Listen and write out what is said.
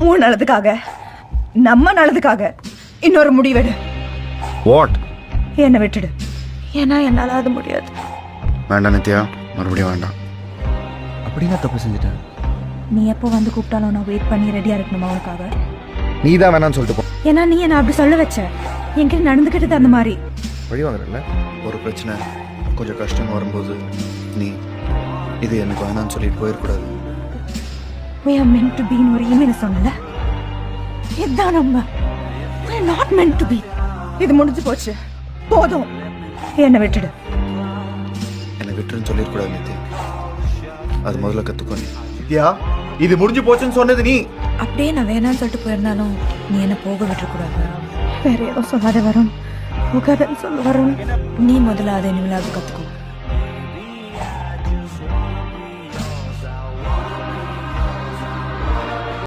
உன் நல்லதுக்காக, நம்ம நல்லதுக்காக இன்னொரு முடிவெடு. வாட்? என்னை விட்டுடு. ஏன்னா என்னால அது முடியாது. வேண்டாம் நித்யா, மறுபடியும் வேண்டாம். அப்படின்னா தப்பு செஞ்சுட்டேன். நீ எப்போ வந்து கூப்பிட்டாலும் நான் வெயிட் பண்ணி ரெடியா இருக்கணுமா உனக்காக? நீ தான் வேணாம்னு சொல்லிட்டு போ. ஏன்னா நீ என்ன அப்படி சொல்ல வச்ச. என்கிட்ட நடந்துக்கிட்டது அந்த மாதிரி. வழி வாங்குறல ஒரு பிரச்சனை கொஞ்சம் கஷ்டம் வரும்போது நீ இது எனக்கு வேணாம்னு சொல்லிட்டு போயிடக்கூடாது. We are meant to be ன்னு ஒரு ஈமெயில சொன்னல, இதுதான் நம்ம. We are not meant to be. இது முடிஞ்சு போச்சு, போதும். என்னை விட்டுடு. என்னை விட்டுருன்னு சொல்லிடக்கூடாது நித்யா. அது முதல்ல கற்றுக்கோ. நித்யா, இது முடிஞ்சு போச்சுன்னு சொன்னது நீ. அப்படியே நான் வேணாம்னு சொல்லிட்டு போயிருந்தாலும் நீ என்ன போக விட்டுறக்கூடாது. வேற ஏதோ சொல்லாத வரும், போகாதன்னு சொல்ல வரும். நீ முதல்ல அதை இனிமேலாவது கற்றுக்கோ.